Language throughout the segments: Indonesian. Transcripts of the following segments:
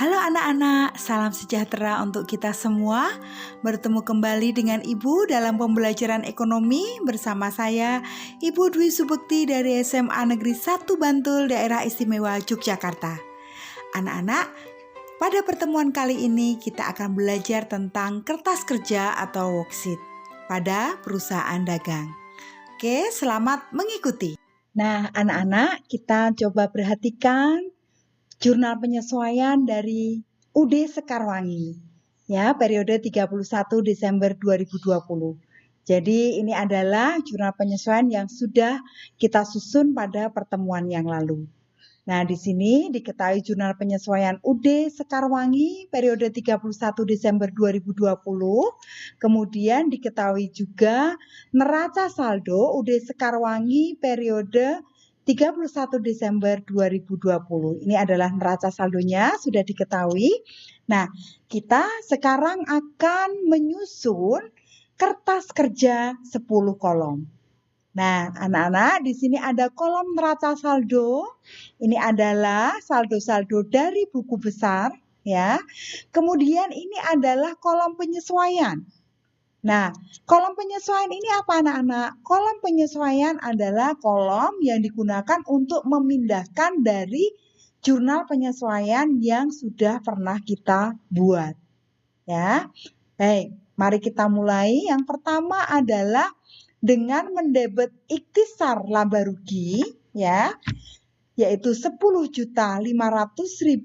Halo anak-anak, salam sejahtera untuk kita semua. Bertemu kembali dengan Ibu dalam pembelajaran ekonomi bersama saya, Ibu Dwi Subekti dari SMA Negeri 1 Bantul, Daerah Istimewa Yogyakarta. Anak-anak, pada pertemuan kali ini kita akan belajar tentang kertas kerja atau worksheet pada perusahaan dagang. Oke, selamat mengikuti. Nah, anak-anak, kita coba perhatikan jurnal penyesuaian dari UD Sekarwangi, ya, periode 31 Desember 2020. Jadi ini adalah jurnal penyesuaian yang sudah kita susun pada pertemuan yang lalu. Nah, di sini diketahui jurnal penyesuaian UD Sekarwangi periode 31 Desember 2020. Kemudian diketahui juga neraca saldo UD Sekarwangi periode 31 Desember 2020. Ini adalah neraca saldonya, sudah diketahui. Nah, kita sekarang akan menyusun kertas kerja 10 kolom. Nah, anak-anak, di sini ada kolom neraca saldo. Ini adalah saldo-saldo dari buku besar, ya. Kemudian ini adalah kolom penyesuaian. Nah, kolom penyesuaian ini apa anak-anak? Kolom penyesuaian adalah kolom yang digunakan untuk memindahkan dari jurnal penyesuaian yang sudah pernah kita buat. Ya. Baik, mari kita mulai. Yang pertama adalah dengan mendebet ikhtisar laba rugi, ya, yaitu Rp10.500.000.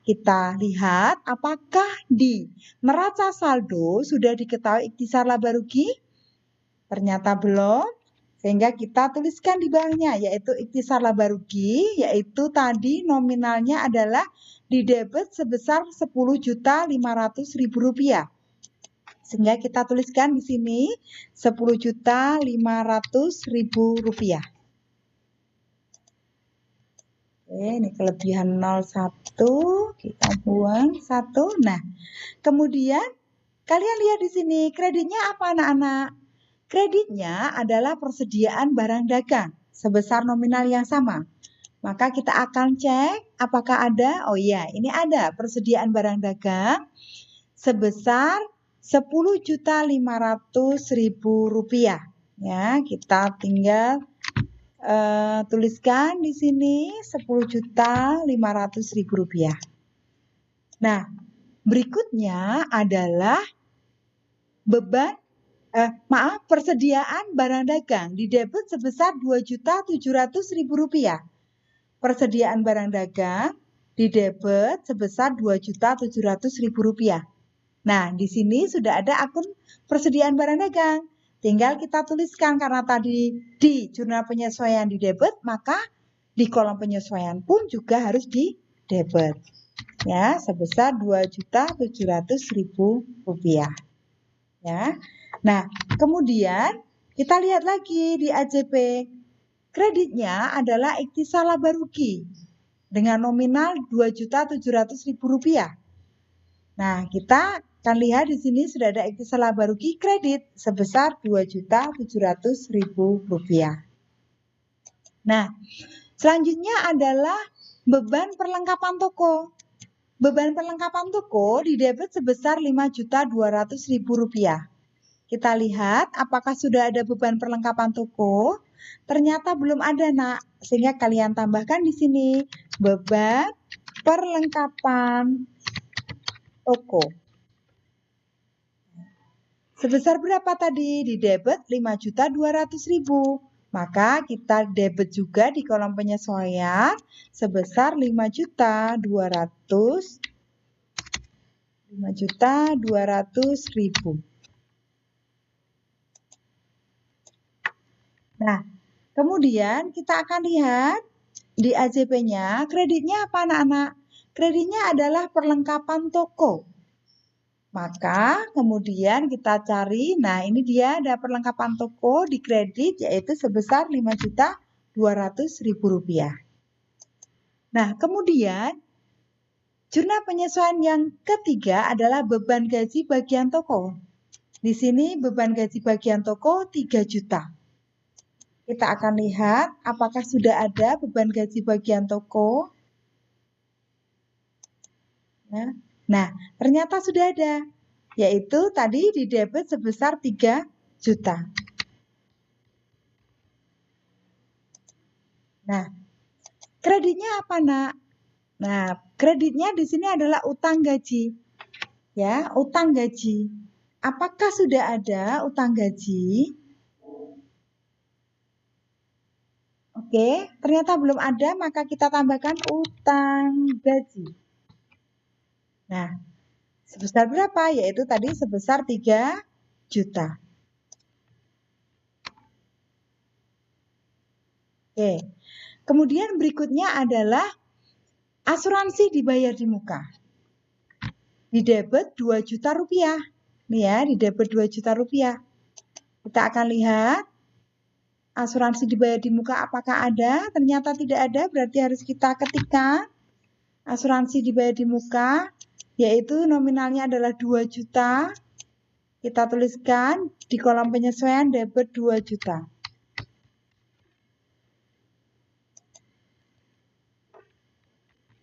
Kita lihat apakah di neraca saldo sudah diketahui ikhtisar laba rugi? Ternyata belum, sehingga kita tuliskan di bawahnya, yaitu ikhtisar laba rugi, yaitu tadi nominalnya adalah didebet sebesar Rp10.500.000. Sehingga kita tuliskan di sini Rp10.500.000. Oke, ini kelebihan 01, kita buang 1. Nah, kemudian kalian lihat di sini kreditnya apa anak-anak? Kreditnya adalah persediaan barang dagang sebesar nominal yang sama. Maka kita akan cek apakah ada. Oh iya, ini ada persediaan barang dagang sebesar Rp10.500.000. Ya, kita tinggal tuliskan di sini Rp10.500.000. Nah, berikutnya adalah persediaan barang dagang didebet sebesar Rp2.700.000. Persediaan barang dagang didebet sebesar Rp2.700.000. Nah, di sini sudah ada akun persediaan barang dagang. Tinggal kita tuliskan karena tadi di jurnal penyesuaian didebet, maka di kolom penyesuaian pun juga harus didebet. Ya, sebesar Rp2.700.000. Ya. Nah, kemudian kita lihat lagi di AJP. Kreditnya adalah ikhtisar laba rugi dengan nominal Rp2.700.000. Nah, kita akan lihat di sini sudah ada ikhtisar laba rugi kredit sebesar Rp2.700.000. Nah, selanjutnya adalah beban perlengkapan toko. Beban perlengkapan toko didebet sebesar Rp5.200.000. Kita lihat apakah sudah ada beban perlengkapan toko. Ternyata belum ada, Nak. Sehingga kalian tambahkan di sini beban perlengkapan toko. Sebesar berapa tadi? Didebet Rp5.200.000. Maka kita debet juga di kolom penyesuaian sebesar Rp5.200.000. Nah, kemudian kita akan lihat di AJP-nya kreditnya apa anak-anak? Kreditnya adalah perlengkapan toko. Maka kemudian kita cari, nah ini dia ada perlengkapan toko di kredit yaitu sebesar Rp5.200.000. Nah, kemudian jurnal penyesuaian yang ketiga adalah beban gaji bagian toko. Di sini beban gaji bagian toko 3 juta. Kita akan lihat apakah sudah ada beban gaji bagian toko. Ya. Nah, ternyata sudah ada, yaitu tadi di debit sebesar 3 juta. Nah, kreditnya apa, Nak? Nah, kreditnya di sini adalah utang gaji. Ya, utang gaji. Apakah sudah ada utang gaji? Oke, ternyata belum ada, maka kita tambahkan utang gaji. Nah, sebesar berapa? Yaitu tadi sebesar 3 juta. Oke, kemudian berikutnya adalah asuransi dibayar di muka. Di debit 2 juta rupiah. Nih ya, di debit 2 juta rupiah. Kita akan lihat asuransi dibayar di muka apakah ada. Ternyata tidak ada, berarti harus kita ketikkan asuransi dibayar di muka, yaitu nominalnya adalah 2 juta. Kita tuliskan di kolom penyesuaian debit 2 juta.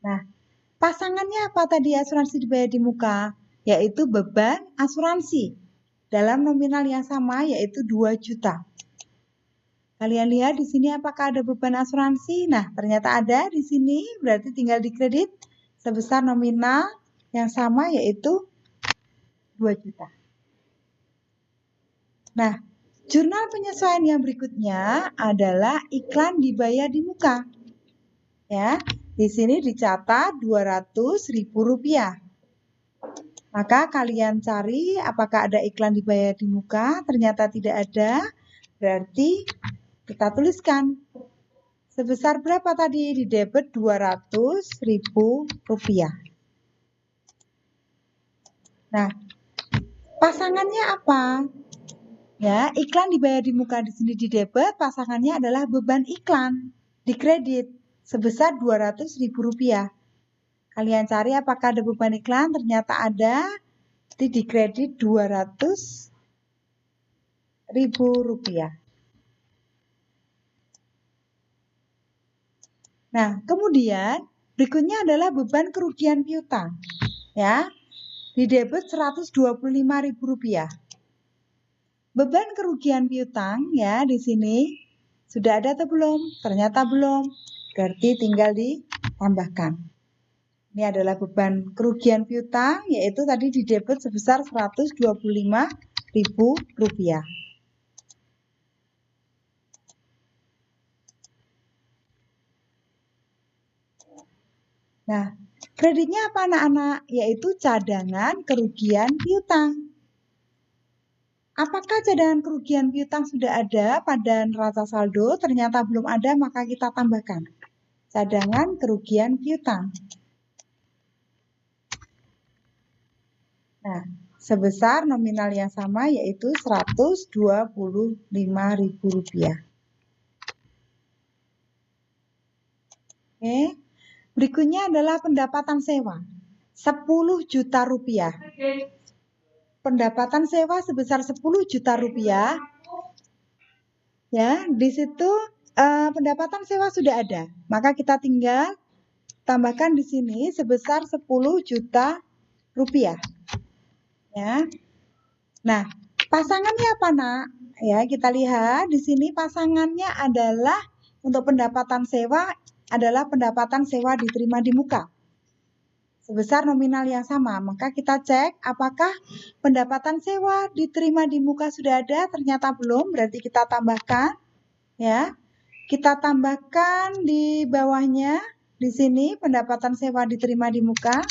Nah, pasangannya apa tadi asuransi dibayar di muka? Yaitu beban asuransi dalam nominal yang sama, yaitu 2 juta. Kalian lihat di sini apakah ada beban asuransi? Nah, ternyata ada di sini, berarti tinggal dikredit sebesar nominal yang sama, yaitu 2 juta. Nah, jurnal penyesuaian yang berikutnya adalah iklan dibayar di muka. Ya, di sini dicatat Rp200.000. Maka kalian cari apakah ada iklan dibayar di muka, ternyata tidak ada, berarti kita tuliskan sebesar berapa tadi di debit Rp200.000. Nah, pasangannya apa? Ya, iklan dibayar di muka di sini di debit, pasangannya adalah beban iklan di kredit sebesar Rp200.000. Kalian cari apakah ada beban iklan, ternyata ada, jadi di kredit Rp200.000. Nah, kemudian berikutnya adalah beban kerugian piutang. Ya, di debit Rp125.000. Beban kerugian piutang ya di sini sudah ada atau belum? Ternyata belum. Berarti tinggal ditambahkan. Ini adalah beban kerugian piutang, yaitu tadi di debit sebesar Rp125.000. Nah, kreditnya apa anak-anak? Yaitu cadangan kerugian piutang. Apakah cadangan kerugian piutang sudah ada pada neraca saldo? Ternyata belum ada, maka kita tambahkan cadangan kerugian piutang. Nah, sebesar nominal yang sama, yaitu Rp125.000. Oke, berikutnya adalah pendapatan sewa 10 juta rupiah. Pendapatan sewa sebesar 10 juta rupiah. Ya, di situ pendapatan sewa sudah ada. Maka kita tinggal tambahkan di sini sebesar 10 juta rupiah. Ya. Nah, pasangannya apa, Nak? Ya, kita lihat di sini pasangannya adalah untuk pendapatan sewa adalah pendapatan sewa diterima di muka sebesar nominal yang sama. Maka kita cek apakah pendapatan sewa diterima di muka sudah ada, ternyata belum, berarti kita tambahkan ya. Kita tambahkan di bawahnya di sini pendapatan sewa diterima di muka.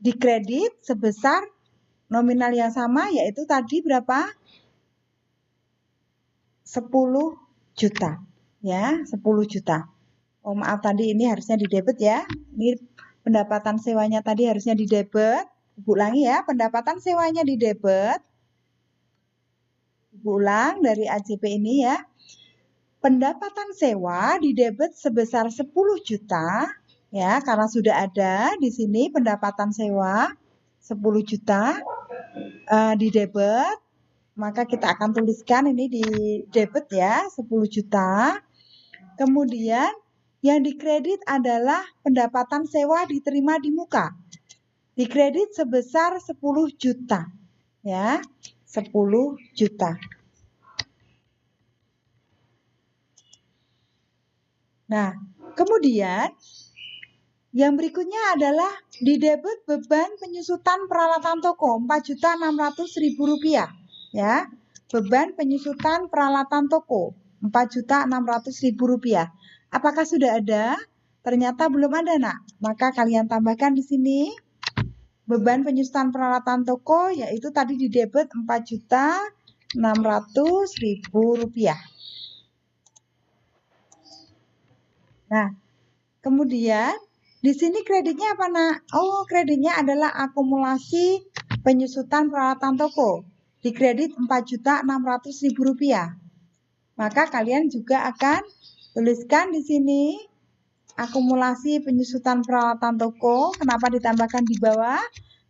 Di kredit sebesar nominal yang sama, yaitu tadi berapa? 10 juta. Ya, 10 juta. Oh, maaf tadi ini harusnya di debit ya. Ini pendapatan sewanya tadi harusnya di debit. Ibu ulangi ya, pendapatan sewanya di debit. Ibu ulang dari AJP ini ya. Pendapatan sewa di debit sebesar 10 juta. Ya, karena sudah ada di sini pendapatan sewa 10 juta di debit. Maka kita akan tuliskan ini di debit ya, 10 juta. Kemudian yang dikredit adalah pendapatan sewa diterima di muka. Dikredit sebesar 10 juta. Ya, 10 juta. Nah, kemudian yang berikutnya adalah didebit beban penyusutan peralatan toko Rp4.600.000. Ya, beban penyusutan peralatan toko Rp4.600.000. Apakah sudah ada? Ternyata belum ada, Nak. Maka kalian tambahkan di sini beban penyusutan peralatan toko, yaitu tadi didebit Rp4.600.000. Nah, kemudian di sini kreditnya apa, Nak? Oh, kreditnya adalah akumulasi penyusutan peralatan toko. Dikredit Rp4.600.000. Maka kalian juga akan tuliskan di sini akumulasi penyusutan peralatan toko. Kenapa ditambahkan di bawah?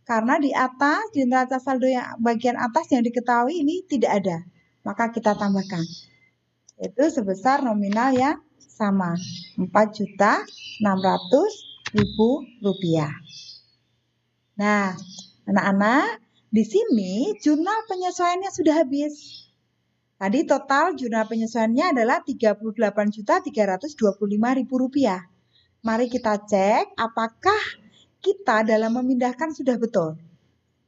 Karena di atas, di neraca saldo yang bagian atas yang diketahui ini tidak ada. Maka kita tambahkan. Itu sebesar nominal yang sama, Rp4.600.000. Nah, anak-anak, di sini jurnal penyesuaiannya sudah habis. Tadi total jurnal penyesuaiannya adalah Rp33.325.000. Mari kita cek apakah kita dalam memindahkan sudah betul.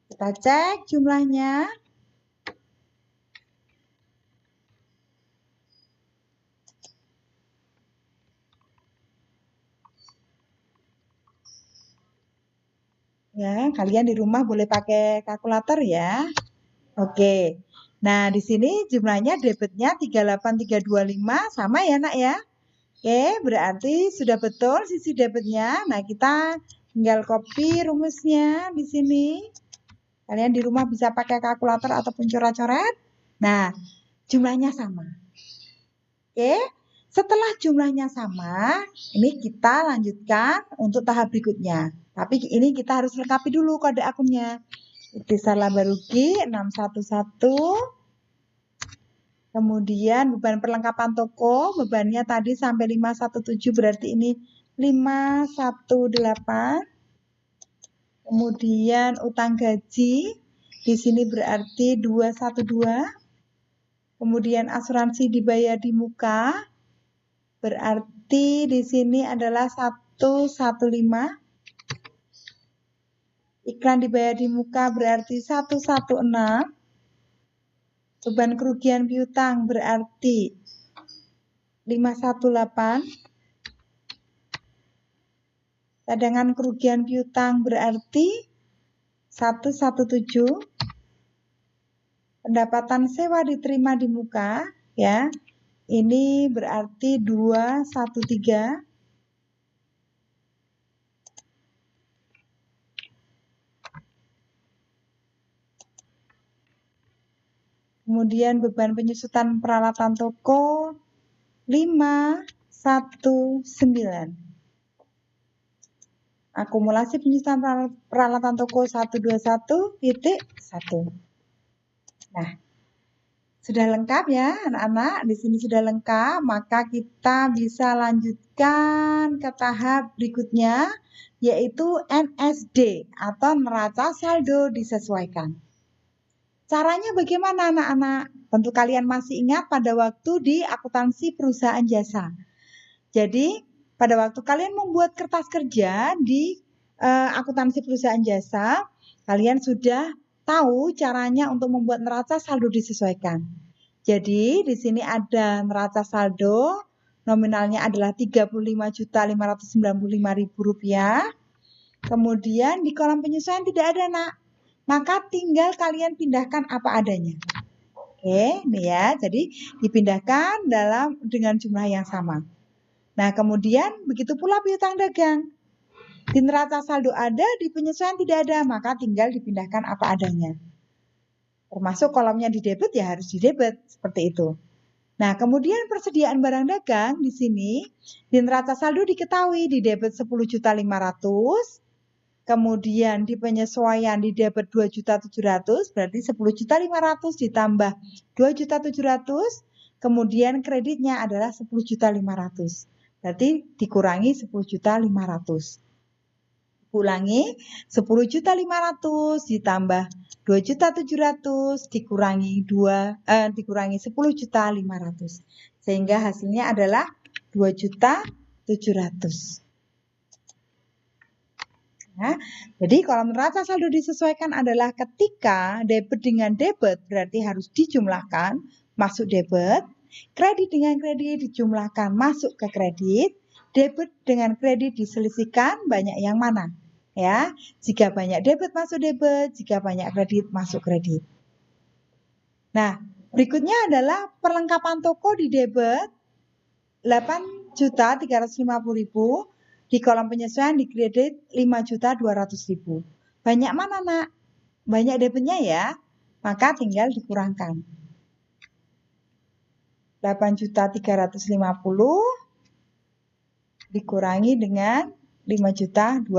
Kita cek jumlahnya. Ya, kalian di rumah boleh pakai kalkulator ya. Oke. Nah, di sini jumlahnya debitnya 38.325 sama ya, Nak ya. Oke, berarti sudah betul sisi debitnya. Nah, kita tinggal copy rumusnya di sini. Kalian di rumah bisa pakai kalkulator ataupun coret-coret. Nah, jumlahnya sama. Oke, setelah jumlahnya sama, ini kita lanjutkan untuk tahap berikutnya. Tapi ini kita harus lengkapi dulu kode akunnya. Ikhtisar laba rugi 611. Kemudian beban perlengkapan toko, bebannya tadi sampai 517, berarti ini 518. Kemudian utang gaji, di sini berarti 212. Kemudian asuransi dibayar di muka, berarti di sini adalah 115. Iklan dibayar di muka berarti 116. Beban kerugian piutang berarti 518. Cadangan kerugian piutang berarti 117. Pendapatan sewa diterima di muka ya. Ini berarti 213. Kemudian beban penyusutan peralatan toko 519. Akumulasi penyusutan peralatan toko 121.1. Nah, sudah lengkap ya anak-anak. Di sini sudah lengkap, maka kita bisa lanjutkan ke tahap berikutnya, yaitu NSD atau neraca saldo disesuaikan. Caranya bagaimana anak-anak? Tentu kalian masih ingat pada waktu di akuntansi perusahaan jasa. Jadi pada waktu kalian membuat kertas kerja di akuntansi perusahaan jasa, kalian sudah tahu caranya untuk membuat neraca saldo disesuaikan. Jadi di sini ada neraca saldo, nominalnya adalah Rp35.595.000. Kemudian di kolom penyesuaian tidak ada, Nak. Maka tinggal kalian pindahkan apa adanya. Oke, nih ya. Jadi dipindahkan dengan jumlah yang sama. Nah, kemudian begitu pula piutang dagang. Di neraca saldo ada, di penyesuaian tidak ada, maka tinggal dipindahkan apa adanya. Termasuk kolomnya di debit ya harus di debit, seperti itu. Nah, kemudian persediaan barang dagang di sini di neraca saldo diketahui di debit 10.500.000. Kemudian di penyesuaian di debit 2.700.000, berarti 10.500.000 ditambah 2.700.000. kemudian kreditnya adalah 10.500.000. Berarti dikurangi 10.500.000. Ulangi, 10.500.000 ditambah 2.700.000 dikurangi 10.500.000. Sehingga hasilnya adalah 2.700.000. Nah, jadi kolom neraca saldo disesuaikan adalah ketika debit dengan debit berarti harus dijumlahkan, masuk debit, kredit dengan kredit dijumlahkan, masuk ke kredit, debit dengan kredit diselisihkan, banyak yang mana? Ya, jika banyak debit masuk debit, jika banyak kredit masuk kredit. Nah, berikutnya adalah perlengkapan toko di debit 8.350.000. Di kolom penyesuaian di kredit 5.200.000. Banyak mana, Nak? Banyak debitnya ya, maka tinggal dikurangkan. 8.350.000 dikurangi dengan 5.200.000.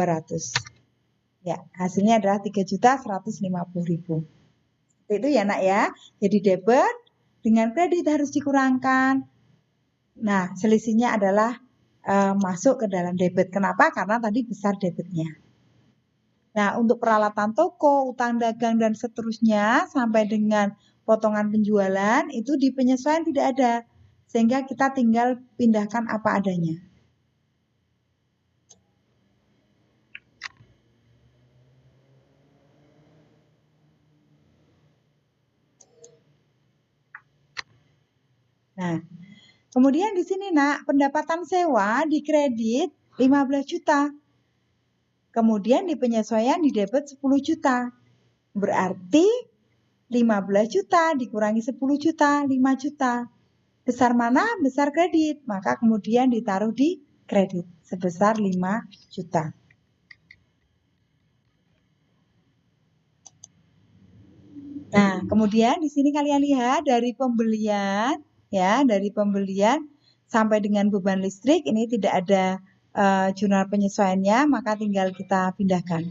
Ya, hasilnya adalah 3.150.000. Itu ya, Nak ya. Jadi debit dengan kredit harus dikurangkan. Nah, selisihnya adalah masuk ke dalam debit. Kenapa? Karena tadi besar debitnya. Nah, untuk peralatan toko, utang dagang, dan seterusnya, sampai dengan potongan penjualan, itu di penyesuaian tidak ada. Sehingga kita tinggal pindahkan apa adanya. Nah, kemudian di sini, Nak, pendapatan sewa di kredit 15 juta. Kemudian di penyesuaian di debit 10 juta. Berarti 15 juta dikurangi 10 juta, 5 juta. Besar mana? Besar kredit. Maka kemudian ditaruh di kredit sebesar 5 juta. Nah, kemudian di sini kalian lihat dari pembelian sampai dengan beban listrik ini tidak ada jurnal penyesuaiannya, maka tinggal kita pindahkan.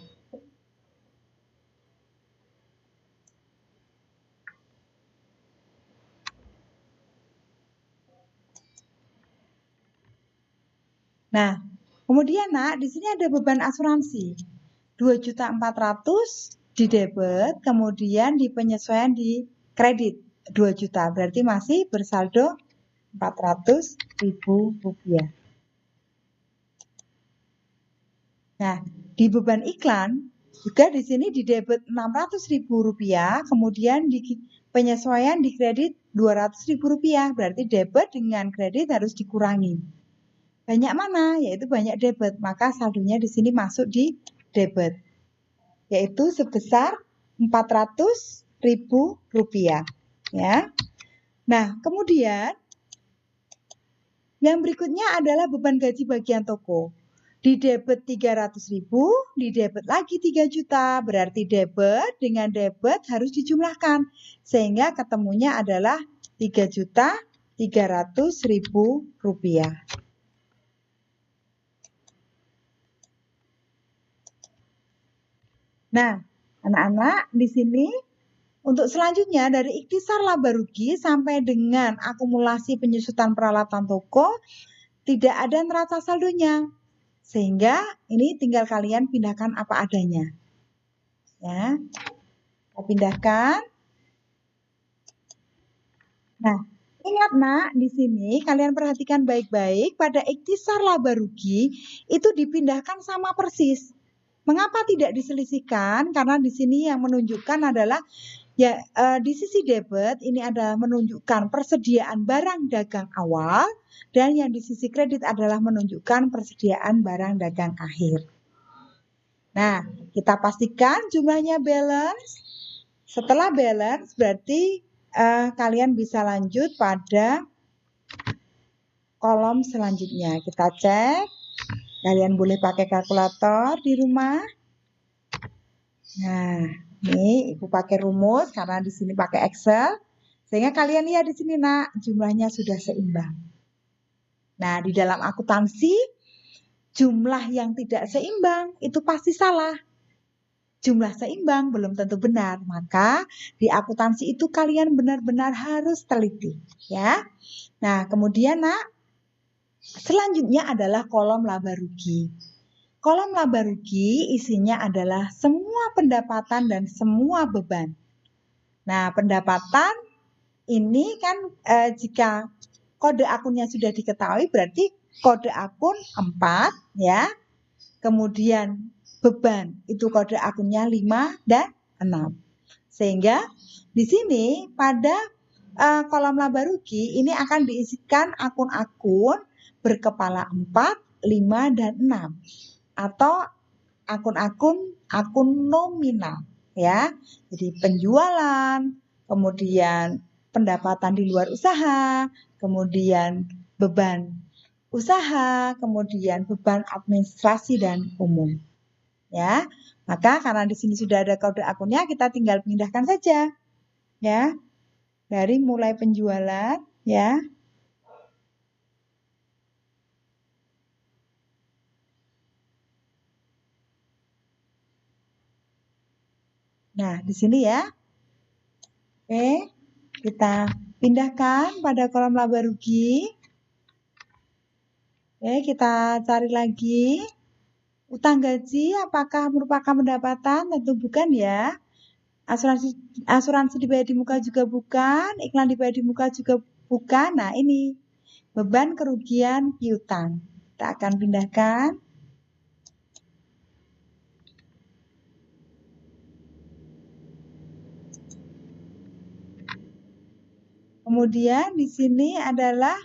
Nah, kemudian, Nak, di sini ada beban asuransi 2.400.000 di debit, kemudian di penyesuaian di kredit 2 juta, berarti masih bersaldo 400.000 rupiah. Nah, di beban iklan juga di sini di debit 600.000 rupiah, kemudian di penyesuaian di kredit 200.000 rupiah, berarti debit dengan kredit harus dikurangi. Banyak mana? Yaitu banyak debit, maka saldonya di sini masuk di debit, yaitu sebesar 400.000 rupiah. Ya. Nah, kemudian yang berikutnya adalah beban gaji bagian toko. Di debit 300.000, di debit lagi 3 juta, berarti debit dengan debit harus dijumlahkan. Sehingga ketemunya adalah 3.300.000 rupiah. Nah, anak-anak di sini untuk selanjutnya dari ikhtisar laba rugi sampai dengan akumulasi penyusutan peralatan toko tidak ada neraca saldonya. Sehingga ini tinggal kalian pindahkan apa adanya. Ya. Kita pindahkan. Nah, ingat, Nak, di sini kalian perhatikan baik-baik pada ikhtisar laba rugi itu dipindahkan sama persis. Mengapa tidak diselisihkan? Karena di sini yang menunjukkan adalah di sisi debit ini adalah menunjukkan persediaan barang dagang awal dan yang di sisi kredit adalah menunjukkan persediaan barang dagang akhir. Nah, kita pastikan jumlahnya balance. Setelah balance berarti kalian bisa lanjut pada kolom selanjutnya. Kita cek. Kalian boleh pakai kalkulator di rumah. Nah, ini Ibu pakai rumus karena di sini pakai Excel. Sehingga kalian lihat di sini, Nak, jumlahnya sudah seimbang. Nah, di dalam akuntansi, jumlah yang tidak seimbang itu pasti salah. jumlah seimbang belum tentu benar. Maka di akuntansi itu kalian benar-benar harus teliti, ya. Nah, kemudian Nak, selanjutnya adalah kolom laba rugi. Kolom laba rugi isinya adalah semua pendapatan dan semua beban. Nah, pendapatan ini kan jika kode akunnya sudah diketahui berarti kode akun 4 ya. Kemudian beban itu kode akunnya 5 dan 6. Sehingga di sini pada kolom laba rugi ini akan diisikan akun-akun berkepala 4, 5 dan 6 atau akun nominal ya. Jadi penjualan, kemudian pendapatan di luar usaha, kemudian beban usaha, kemudian beban administrasi dan umum. Ya. Maka karena di sini sudah ada kode akunnya, kita tinggal pindahkan saja. Ya. Dari mulai penjualan ya. Nah, di sini ya. Oke, kita pindahkan pada kolom laba rugi. Oke, kita cari lagi. Utang gaji apakah merupakan pendapatan? Tentu bukan ya. Asuransi dibayar di muka juga bukan. Iklan dibayar di muka juga bukan. Nah, ini beban kerugian piutang. Kita akan pindahkan. Kemudian di sini adalah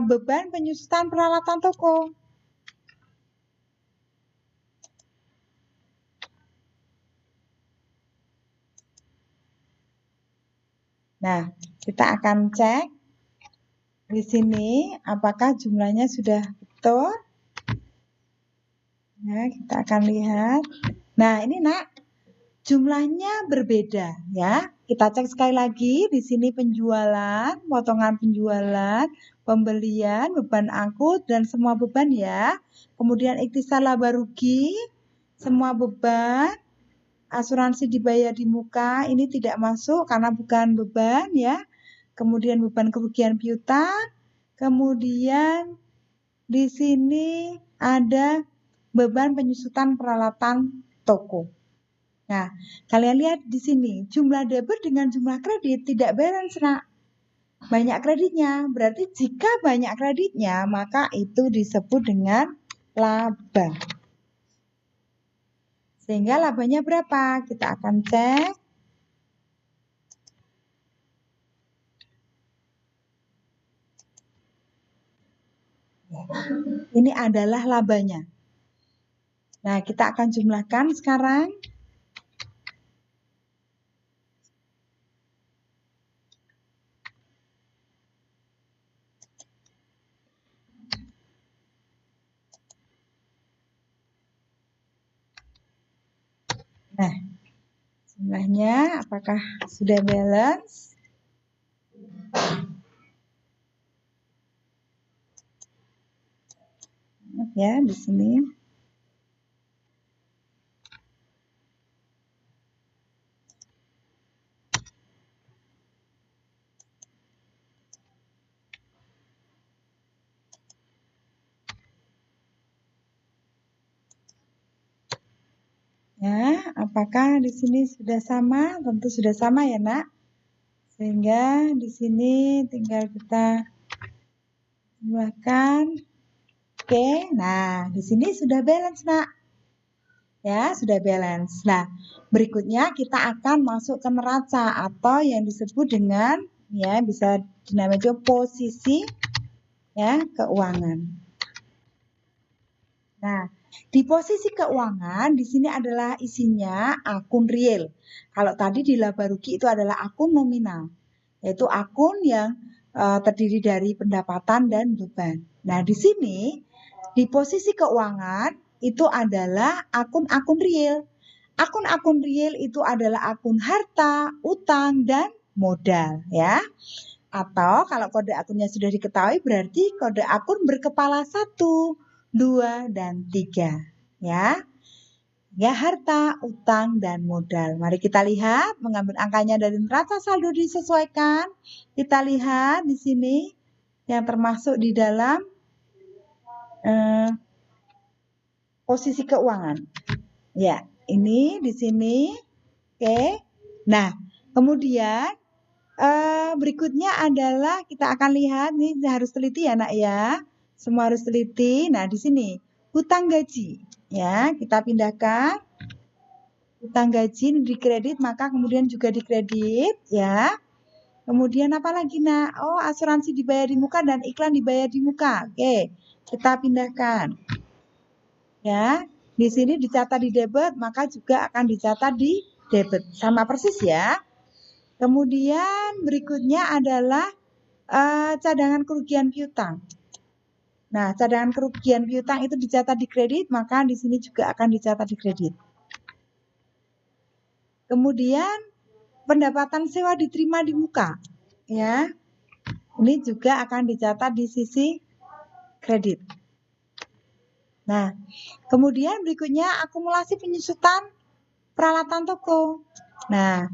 beban penyusutan peralatan toko. Nah, kita akan cek di sini apakah jumlahnya sudah betul. Nah, kita akan lihat. Nah, ini Nak, jumlahnya berbeda ya. Kita cek sekali lagi di sini penjualan, potongan penjualan, pembelian, beban angkut dan semua beban ya. Kemudian ikhtisar laba rugi, semua beban, asuransi dibayar di muka ini tidak masuk karena bukan beban ya. Kemudian beban kerugian piutang, kemudian di sini ada beban penyusutan peralatan toko. Nah, kalian lihat di sini, jumlah debit dengan jumlah kredit tidak balance, Nak. Banyak kreditnya, berarti jika banyak kreditnya, maka itu disebut dengan laba. Sehingga labanya berapa? Kita akan cek. Ini adalah labanya. Nah, kita akan jumlahkan sekarang. Nah, jumlahnya apakah sudah balance? Ya, di sini. Ya, apakah di sini sudah sama? Tentu sudah sama ya, Nak. Sehingga di sini tinggal kita jumlahkan. Oke, nah di sini sudah balance, Nak. Ya, sudah balance. Nah, berikutnya kita akan masuk ke neraca atau yang disebut dengan ya bisa dinamai juga posisi ya keuangan. Nah, di posisi keuangan di sini adalah isinya akun real. Kalau tadi di laba rugi itu adalah akun nominal, yaitu akun yang terdiri dari pendapatan dan beban. Nah, di sini di posisi keuangan itu adalah akun-akun real. Akun-akun real itu adalah akun harta, utang, dan modal ya. Atau kalau kode akunnya sudah diketahui berarti kode akun berkepala 1, 2, dan 3 ya. Ya, harta, utang, dan modal. Mari kita lihat, mengambil angkanya dari neraca saldo disesuaikan. Kita lihat di sini yang termasuk di dalam posisi keuangan. Ya, ini di sini. Oke. Nah, kemudian berikutnya adalah kita akan lihat, nih harus teliti ya nak ya. Semua harus teliti. Nah, di sini hutang gaji. Ya, kita pindahkan. Hutang gaji di kredit, maka kemudian juga dikredit ya. Kemudian apa lagi nak? Oh, asuransi dibayar di muka dan iklan dibayar di muka. Oke, kita pindahkan. Ya, di sini dicatat di debit, maka juga akan dicatat di debit. Sama persis ya. Kemudian berikutnya adalah cadangan kerugian piutang. Nah, cadangan kerugian piutang itu dicatat di kredit, maka di sini juga akan dicatat di kredit. Kemudian pendapatan sewa diterima di muka, ya. Ini juga akan dicatat di sisi kredit. Nah, kemudian berikutnya akumulasi penyusutan peralatan toko. Nah,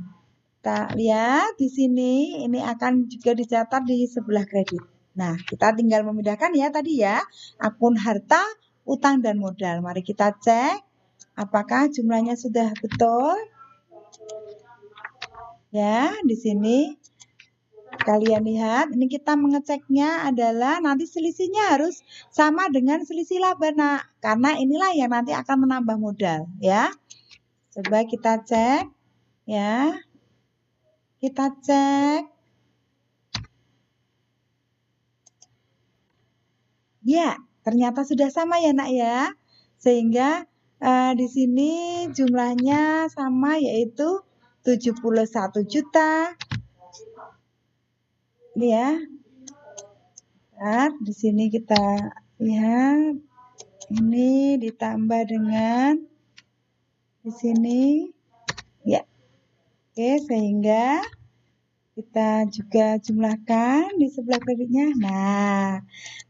kita lihat di sini ini akan juga dicatat di sebelah kredit. Nah, kita tinggal memindahkan ya tadi ya, akun harta, utang, dan modal. Mari kita cek apakah jumlahnya sudah betul. Ya, di sini kalian lihat, ini kita mengeceknya adalah nanti selisihnya harus sama dengan selisih laba, nak. Karena inilah yang nanti akan menambah modal, ya. Coba kita cek, ya. Kita cek. Ya, ternyata sudah sama ya, nak ya. Sehingga di sini jumlahnya sama, yaitu 71 juta. Ini ya. Nah, di sini kita lihat ini ditambah dengan di sini ya. Oke, sehingga kita juga jumlahkan di sebelah kreditnya. Nah,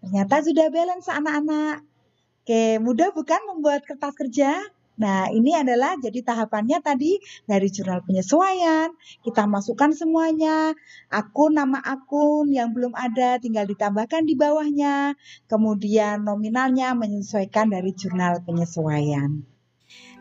ternyata sudah balance anak-anak. Oke, mudah bukan membuat kertas kerja? Nah, ini adalah jadi tahapannya tadi dari jurnal penyesuaian. Kita masukkan semuanya, nama akun yang belum ada tinggal ditambahkan di bawahnya. Kemudian nominalnya menyesuaikan dari jurnal penyesuaian.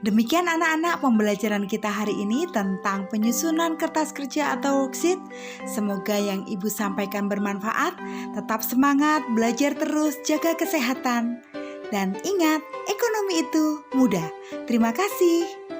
Demikian anak-anak pembelajaran kita hari ini tentang penyusunan kertas kerja atau worksheet. Semoga yang Ibu sampaikan bermanfaat. Tetap semangat, belajar terus, jaga kesehatan. Dan ingat, ekonomi itu mudah. Terima kasih.